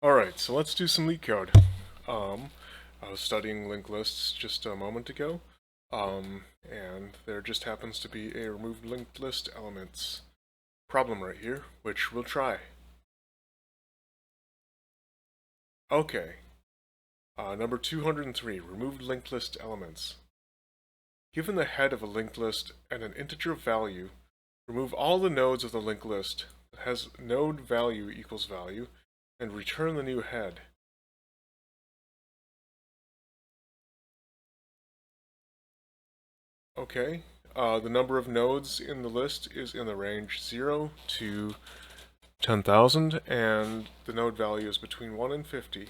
Alright, so let's do some LeetCode. I was studying linked lists just a moment ago, and there just happens to be a remove linked list elements problem right here, which we'll try. Okay, number 203, remove linked list elements. Given the head of a linked list and an integer value, remove all the nodes of the linked list that has node value equals value, and return the new head. Okay, the number of nodes in the list is in the range 0 to 10,000, and the node value is between 1 and 50.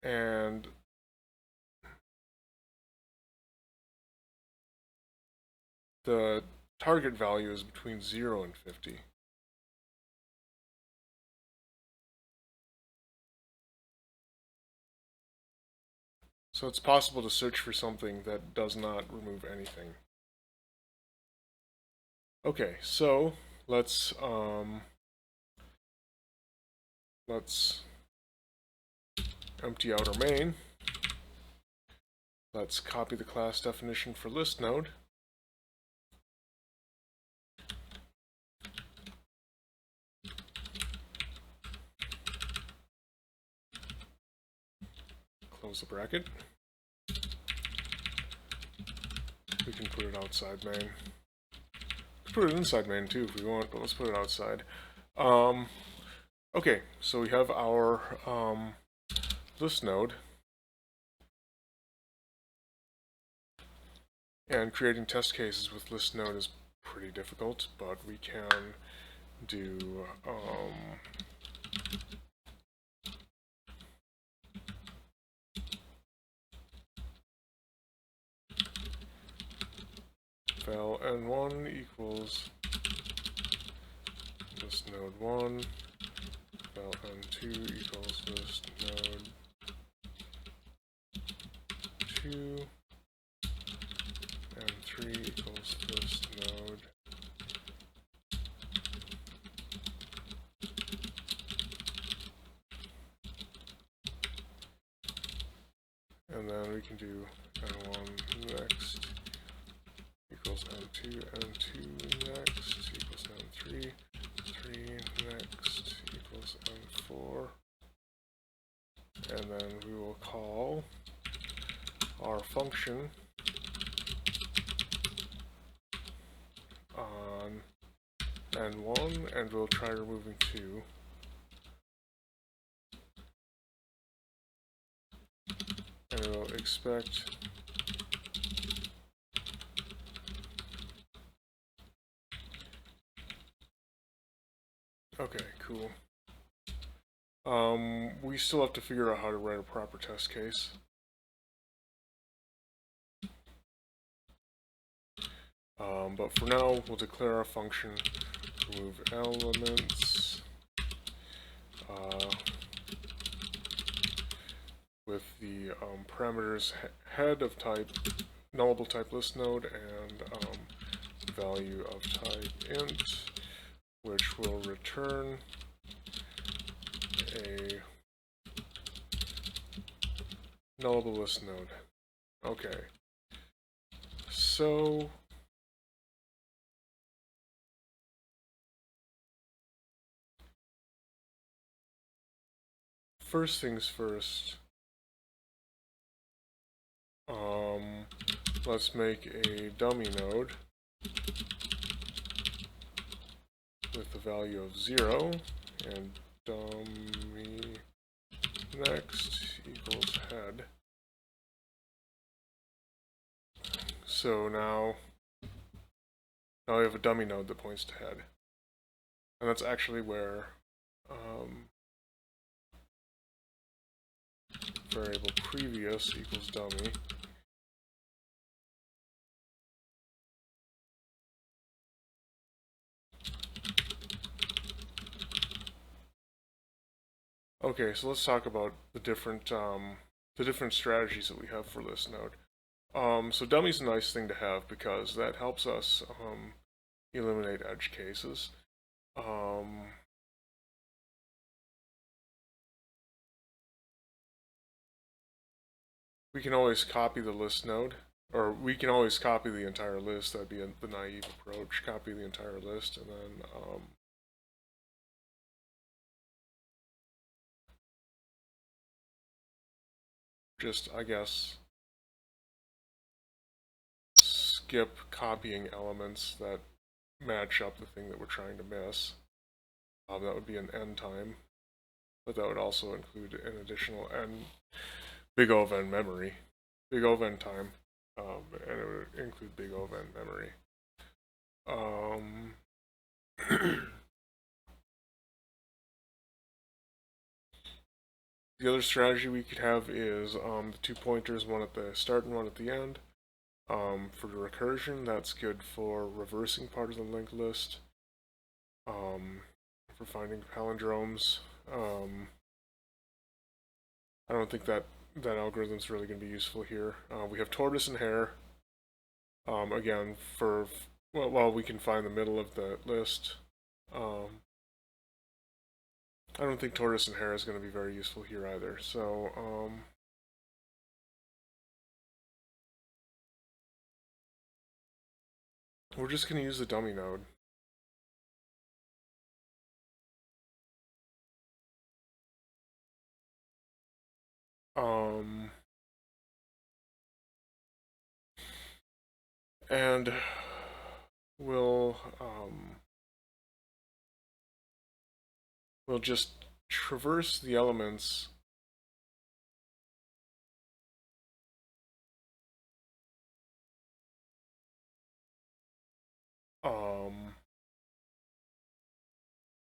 And the target value is between 0 and 50. So it's possible to search for something that does not remove anything. Okay, so let's empty out our main. Let's copy the class definition for list node. Close the bracket. We can put it outside main. We can put it inside main too if we want, but let's put it outside. Okay, so we have our list node. And creating test cases with list node is pretty difficult, but we can do val n1 equals list node 1, val n2 equals list node 2, n3 equals list node. And then we can do n1 next equals n2, n2 next equals n3, 3 next equals n4. And then we will call our function on n1, and we'll try removing 2. And we'll expect okay, cool. We still have to figure out how to write a proper test case. But for now, we'll declare our function remove elements with the parameters head of type nullable type list node and value of type int, which will return a nullable list node. Okay. So first things first, let's make a dummy node with the value of 0, and dummy next equals head. So now we have a dummy node that points to head. And that's actually where variable previous equals dummy. Okay, so let's talk about the different strategies that we have for list node. So dummy's a nice thing to have because that helps us eliminate edge cases. we can always copy the list node, or we can always copy the entire list. That'd be the naive approach. Copy the entire list, and then just, I guess, skip copying elements that match up the thing that we're trying to miss. That would be an n time, but that would also include an additional n big O of n memory, big O of n time, and it would include big O of n memory. The other strategy we could have is the 2 pointers, one at the start and one at the end. For the recursion, that's good for reversing part of the linked list. For finding palindromes, I don't think that algorithm's really going to be useful here. We have tortoise and hare. Again, for well, we can find the middle of the list. I don't think tortoise and hare is going to be very useful here either. So, we're just going to use the dummy node. And we'll just traverse the elements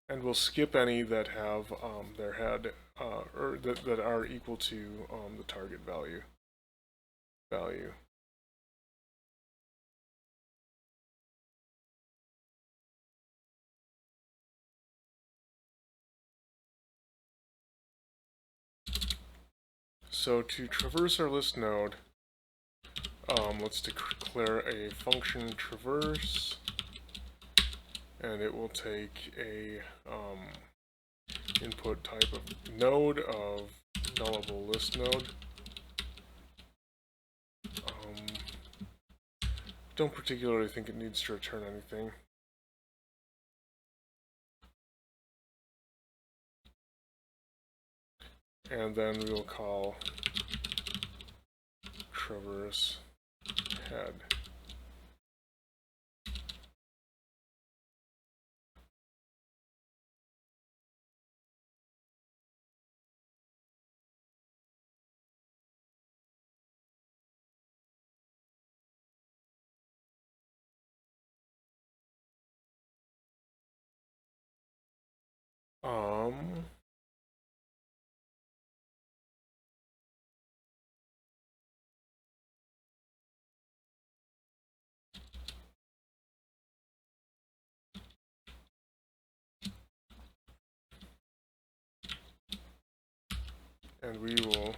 and we'll skip any that have their head or that are equal to the target value. So to traverse our list node, let's declare a function traverse, and it will take a input type of node of nullable list node. Don't particularly think it needs to return anything. And then we will call traverse head. And we will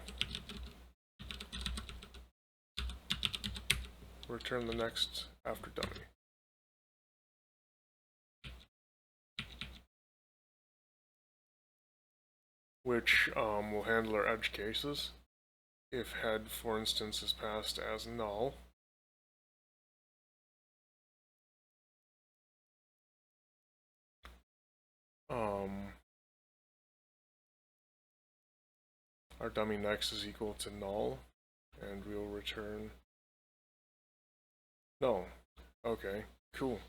return the next after dummy. Which will handle our edge cases. If head, for instance, is passed as null, our dummy next is equal to null, and we'll return null. Okay, cool.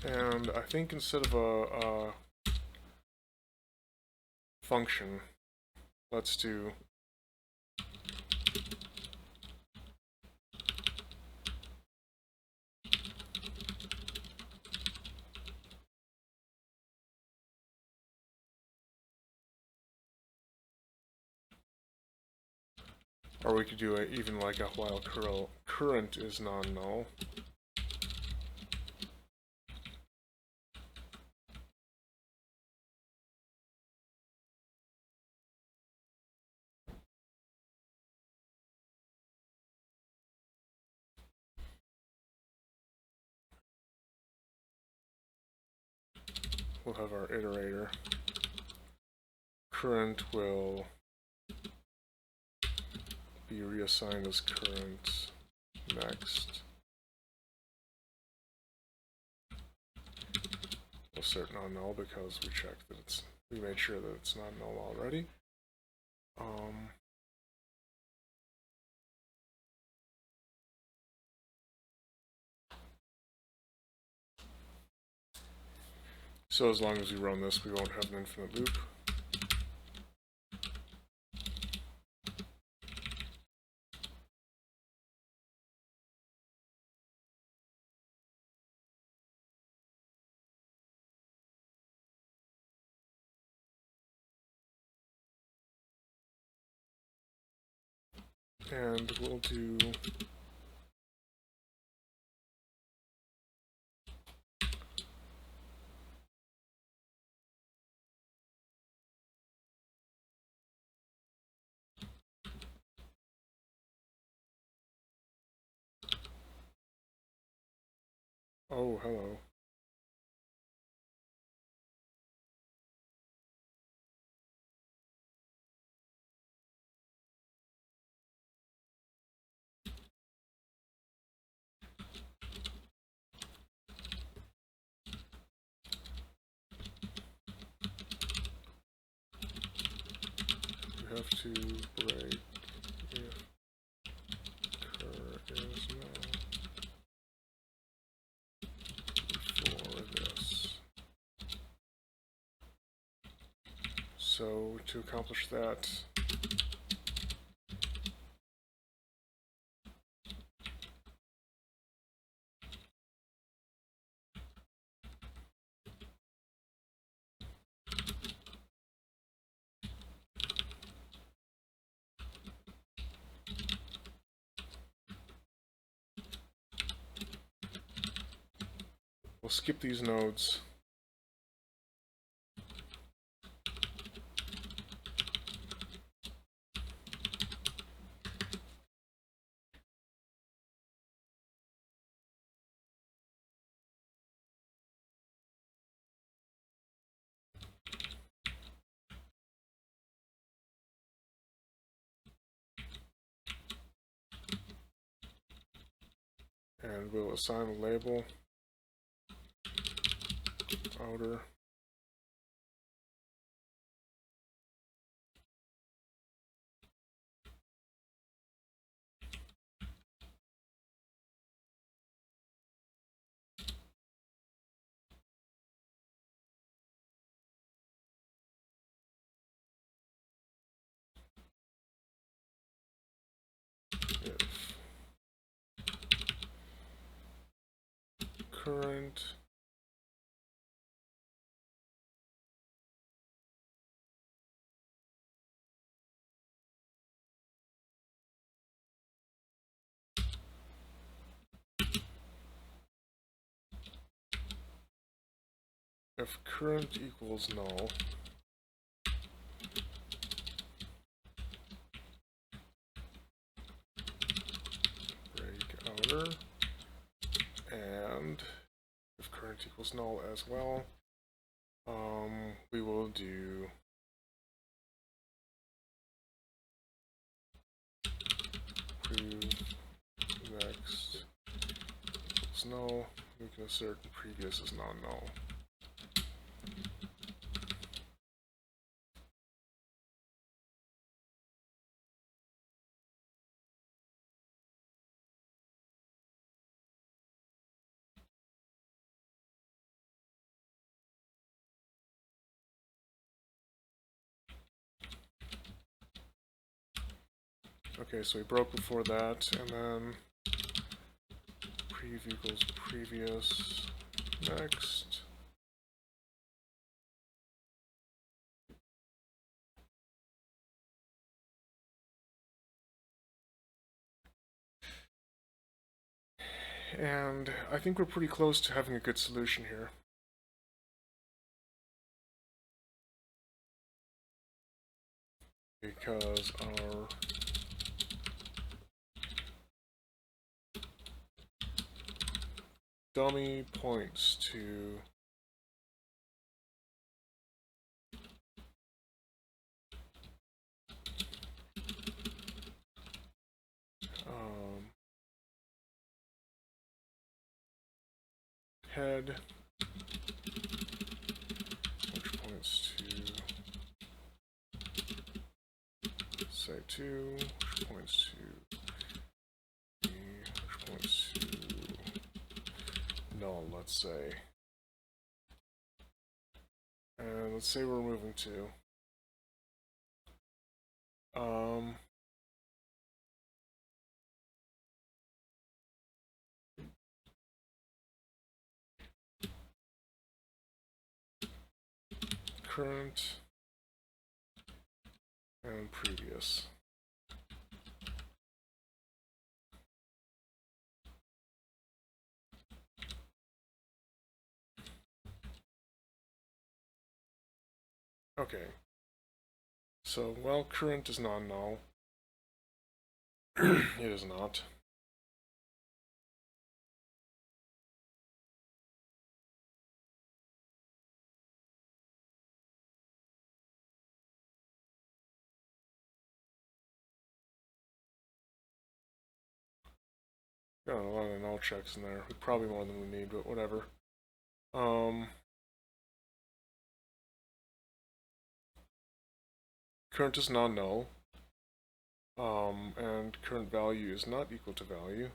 And I think instead of a function, let's do Or we could do even like a while current is non-null. We'll have our iterator. Current will be reassigned as current next. We'll assert non-null because we checked that we made sure that it's not null already. So as long as we run this, we won't have an infinite loop. And we'll do oh, hello. We have to break if cur is null for this. So to accomplish that, we'll skip these nodes. And we'll assign a label, outer, if current if current equals null, break outer, and if current equals null as well, we will do prove next is null. We can assert previous is non-null. Okay, so we broke before that, and then prev equals previous next. and I think we're pretty close to having a good solution here. Because our dummy points to head, which points to site2, which points to B, which points to null, let's say. And let's say we're moving to current and previous. Okay. So, well, current is not null. It is not. Got a lot of null checks in there. Probably more than we need, but whatever. Current is non-null. And current value is not equal to value.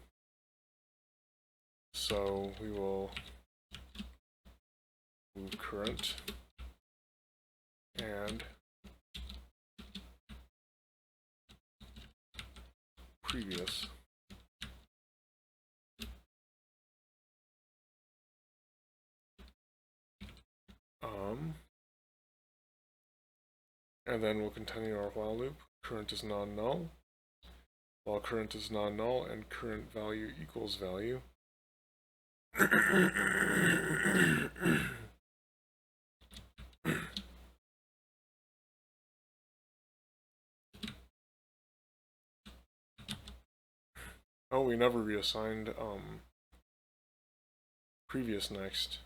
So we will move current and previous. And then we'll continue our while loop. Current is non-null. While current is non-null and current value equals value. Oh, we never reassigned previous next.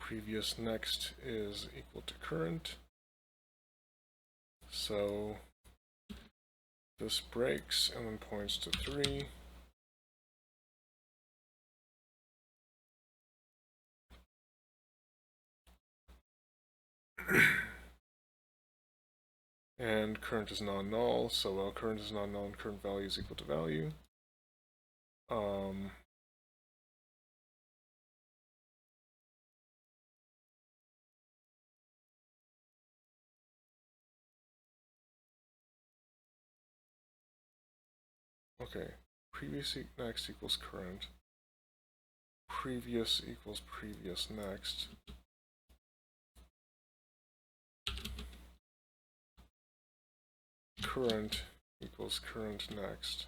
Previous next is equal to current. So this breaks and then points to 3. And current is non-null, so while current is non-null and current value is equal to value. Okay, previous next equals current. Previous equals previous next. Current equals current next.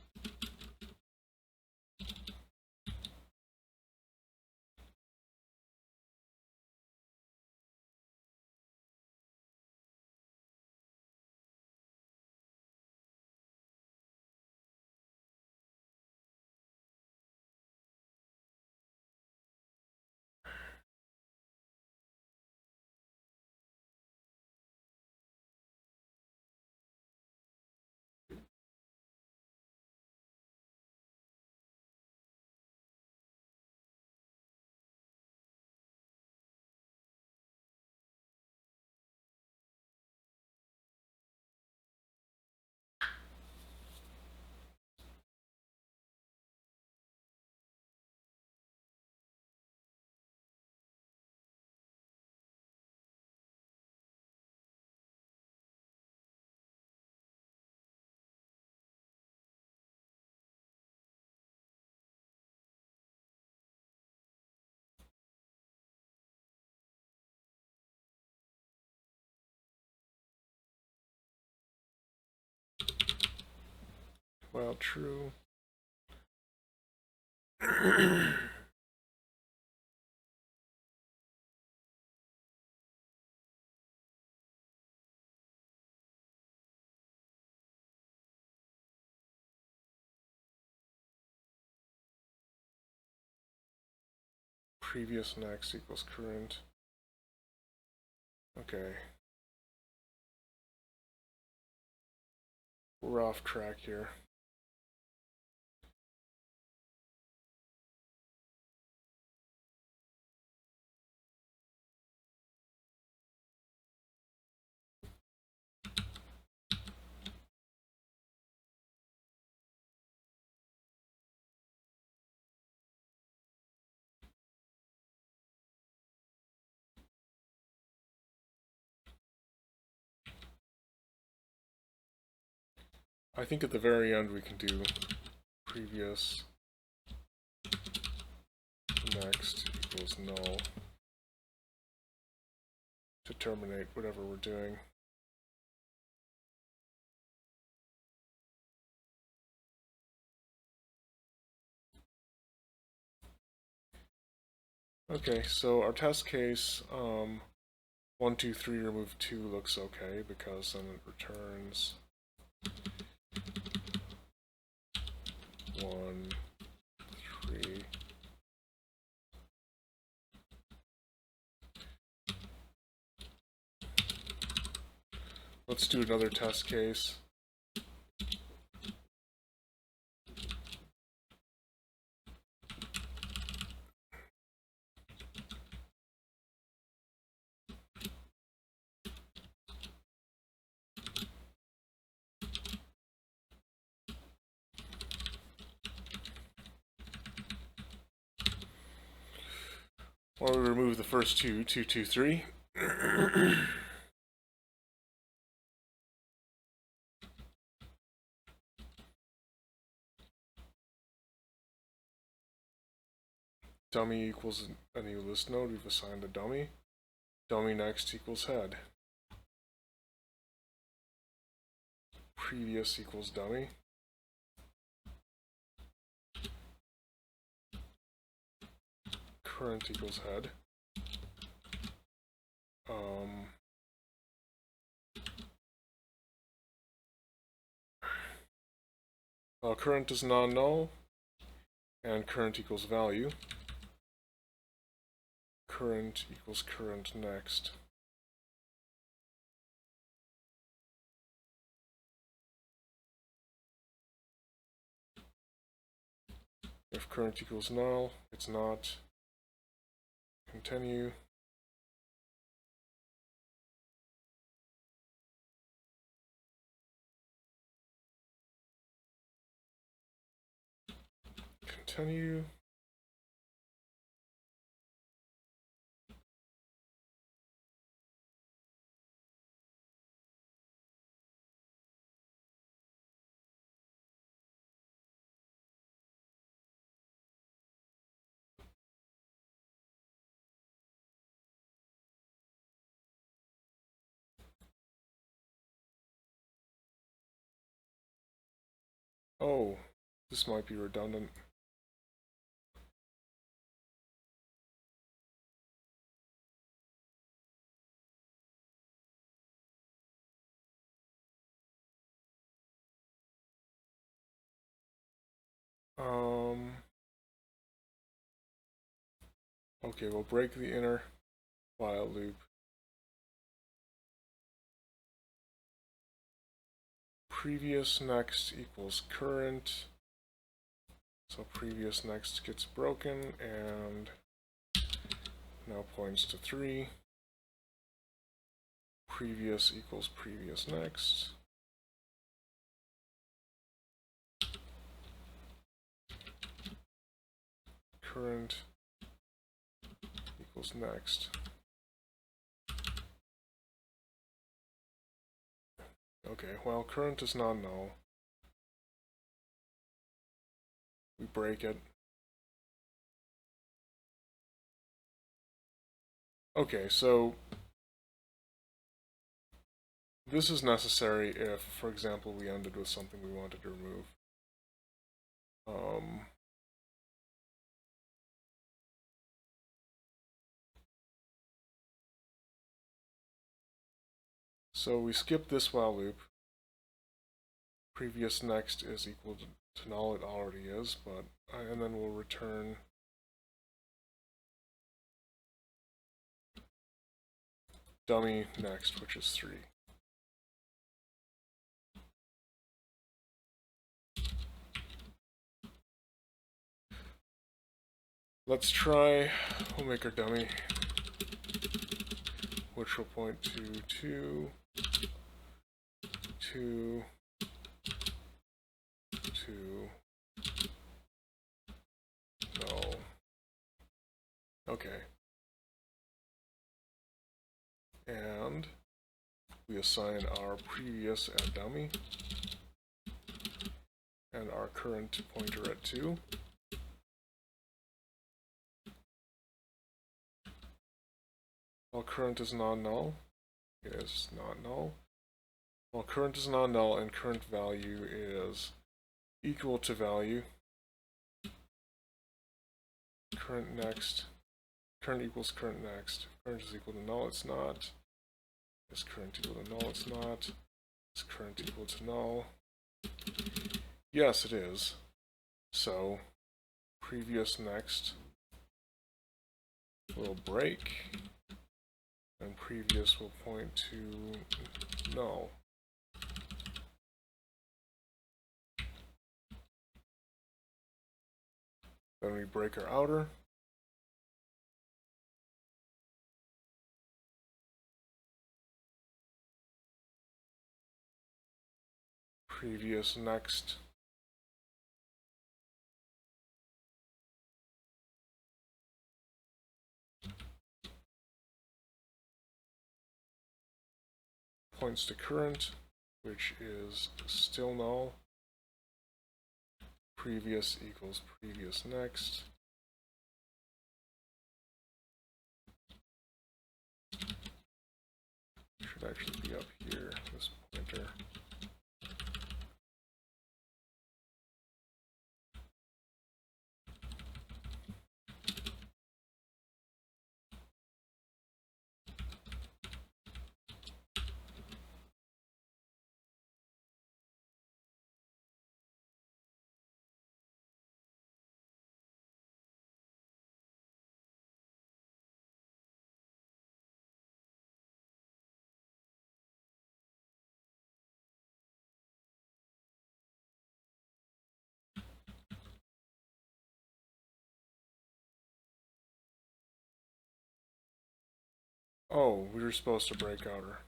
while true. Previous next equals current. Okay. We're off track here. I think at the very end we can do previous next equals null to terminate whatever we're doing. Okay, so our test case, 1, 2, 3 remove 2 looks okay because then it returns 1, 3. Let's do another test case. Or we remove the first two, 2, 2, 3. Dummy equals a new list node. We've assigned a dummy. Dummy next equals head. Previous equals dummy. Current equals head. Current is non-null, and current equals value. Current equals current next. If current equals null, it's not. Continue. Continue. Oh, this might be redundant. Okay, we'll break the inner while loop. Previous next equals current. So previous next gets broken and now points to 3. Previous equals previous next. Current equals next. Okay, well, current is not null. We break it. Okay, so this is necessary if, for example, we ended with something we wanted to remove. So we skip this while loop. Previous next is equal to null. It already is, but and then we'll return dummy next, which is 3. Let's try, we'll make our dummy, which will point to 2, 2, 2, null. Okay. And we assign our previous at dummy and our current pointer at 2. While current is non-null, is not null. While current is non-null and current value is equal to value, current next, current equals current next. Current is equal to null, it's not. Is current equal to null, it's not. Is current equal to null? Yes, it is. So, previous next will break, and previous will point to null. Then we break our outer. Previous next. Points to current, which is still null. Previous equals previous next. Should actually be up here, this pointer. Oh, we were supposed to break outer.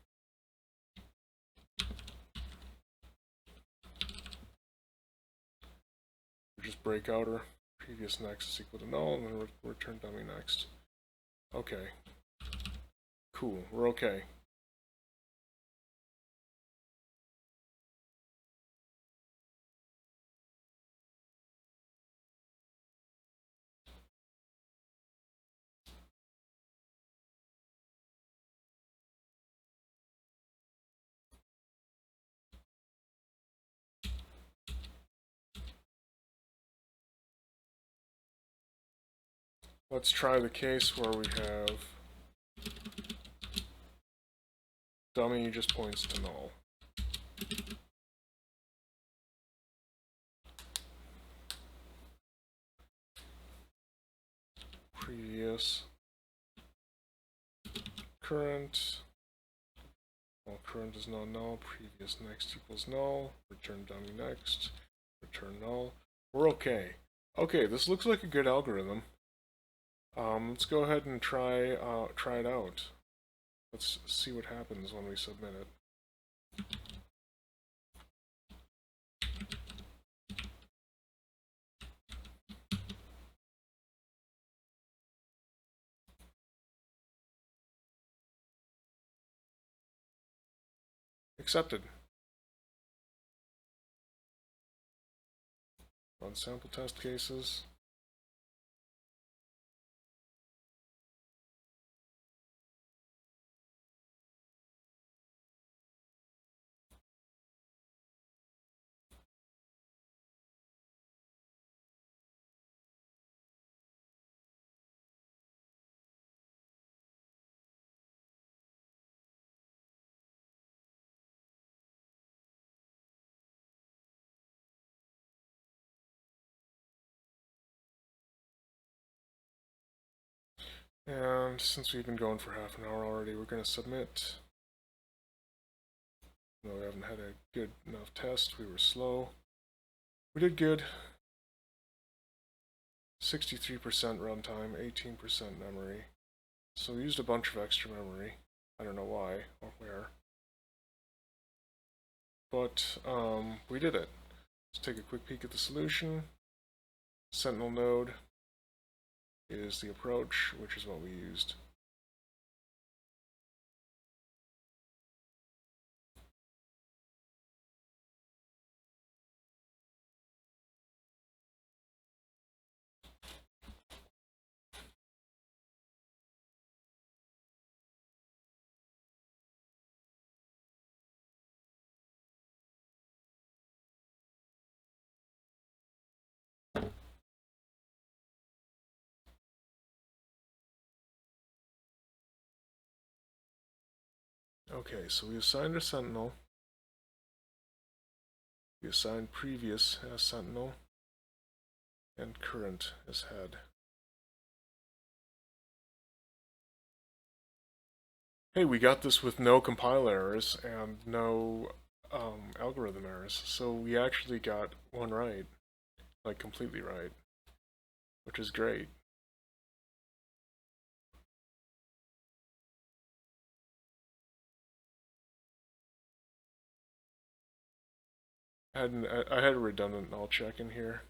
We just break outer. Previous next is equal to null, and then return dummy next. Okay. Cool, we're okay. Let's try the case where we have dummy just points to null. Previous current, well, current is not null, previous next equals null, return dummy next, return null. We're okay. Okay, this looks like a good algorithm. Let's go ahead and try it out. Let's see what happens when we submit it. Accepted. Run sample test cases. And since we've been going for half an hour already, we're going to submit. No, we haven't had a good enough test. We were slow. We did good. 63% runtime, 18% memory. So we used a bunch of extra memory. I don't know why or where. But we did it. Let's take a quick peek at the solution. Sentinel node is the approach, which is what we used. Okay, so we assigned a Sentinel. We assigned previous as Sentinel. And current as head. Hey, we got this with no compile errors and no algorithm errors. So we actually got one right. Like completely right. Which is great. I had a redundant null check in here.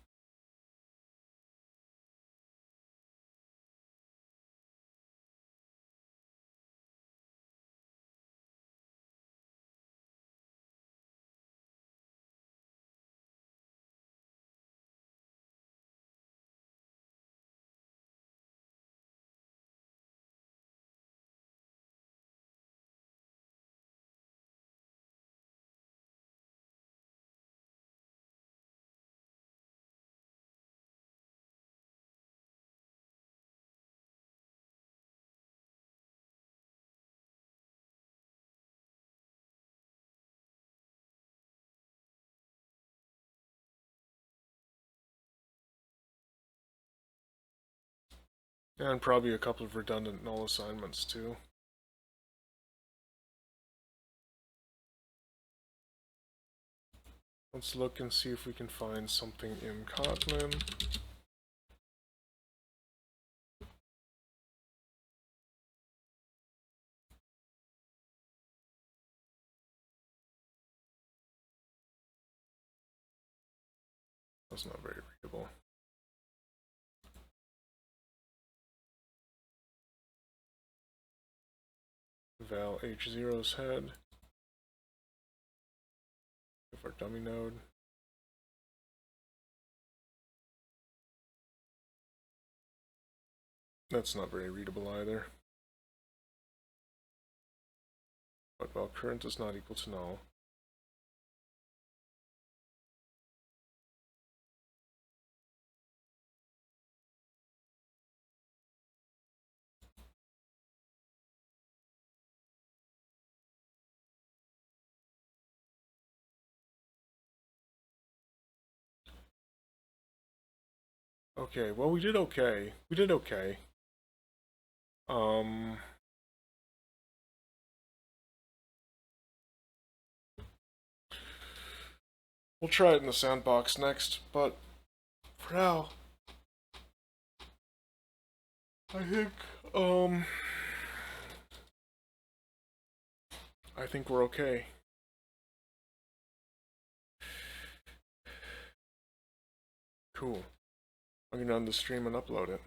And probably a couple of redundant null assignments too. Let's look and see if we can find something in Kotlin. That's not very readable. Val H0's head. Of our dummy node. That's not very readable either. But while current is not equal to null, okay, well we did okay. We did okay. We'll try it in the sandbox next, but for now, I think we're okay. Cool. I'm gonna end the stream and upload it.